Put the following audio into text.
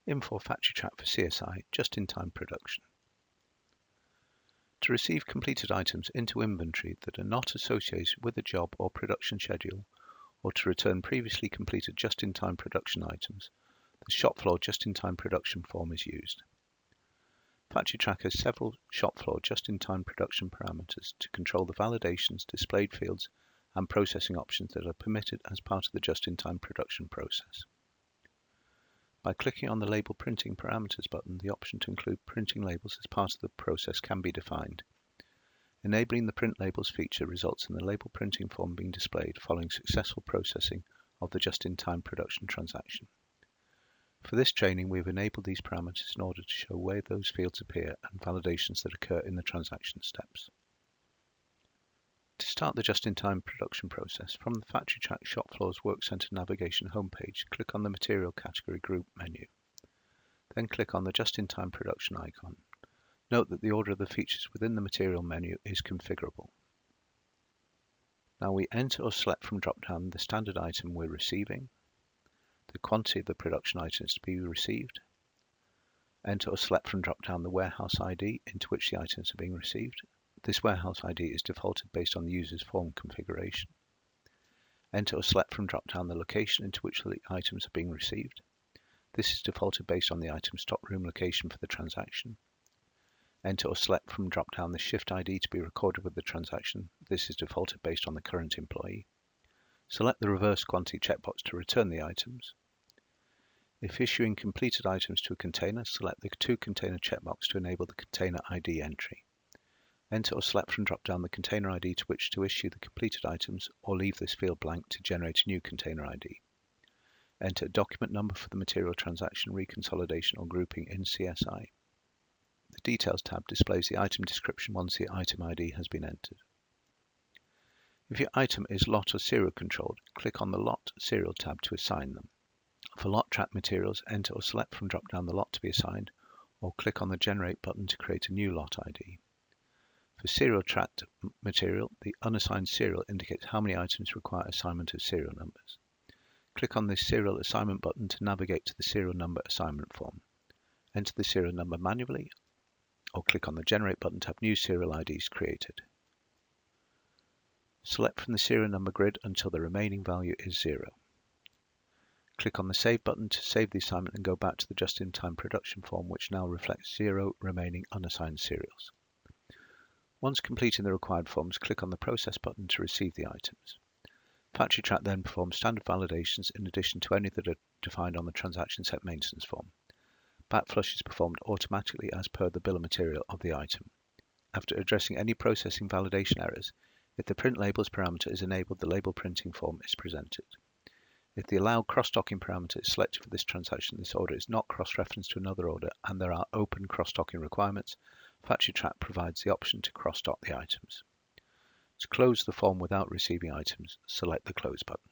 Infor Factory Track for CSI, just-in-time production. To receive completed items into inventory that are not associated with a job or production schedule, or to return previously completed just-in-time production items, the shop floor just-in-time production form is used. Factory Track has several shop floor just-in-time production parameters to control the validations, displayed fields, and processing options that are permitted as part of the just-in-time production process. By clicking on the Label Printing Parameters button, the option to include printing labels as part of the process can be defined. Enabling the Print Labels feature results in the label printing form being displayed following successful processing of the just-in-time production transaction. For this training, we have enabled these parameters in order to show where those fields appear and validations that occur in the transaction steps. To start the just-in-time production process, from the Factory Track Shop Floor's Work Center navigation homepage, click on the Material Category Group menu. Then click on the Just-in-Time Production icon. Note that the order of the features within the Material menu is configurable. Now we enter or select from drop-down the standard item we're receiving, the quantity of the production items to be received, enter or select from drop-down the warehouse ID into which the items are being received. This warehouse ID is defaulted based on the user's form configuration. Enter or select from drop-down the location into which the items are being received. This is defaulted based on the item's stockroom location for the transaction. Enter or select from drop-down the shift ID to be recorded with the transaction. This is defaulted based on the current employee. Select the reverse quantity checkbox to return the items. If issuing completed items to a container, select the To Container checkbox to enable the container ID entry. Enter or select from drop-down the container ID to which to issue the completed items, or leave this field blank to generate a new container ID. Enter a document number for the material transaction, reconsolidation, or grouping in CSI. The Details tab displays the item description once the item ID has been entered. If your item is lot or serial controlled, click on the Lot Serial tab to assign them. For lot track materials, enter or select from drop-down the lot to be assigned, or click on the Generate button to create a new lot ID. For serial tracked material, the unassigned serial indicates how many items require assignment of serial numbers. Click on the Serial Assignment button to navigate to the serial number assignment form. Enter the serial number manually, or click on the Generate button to have new serial IDs created. Select from the serial number grid until the remaining value is 0. Click on the Save button to save the assignment and go back to the just-in-time production form, which now reflects 0 remaining unassigned serials. Once completing the required forms, click on the Process button to receive the items. Factory Track then performs standard validations in addition to any that are defined on the transaction set maintenance form. Backflush is performed automatically as per the bill of material of the item. After addressing any processing validation errors, if the Print Labels parameter is enabled, the label printing form is presented. If the Allow Cross-Docking parameter is selected for this transaction, this order is not cross-referenced to another order, and there are open cross-docking requirements. Factory Track provides the option to cross-dock the items. To close the form without receiving items, select the Close button.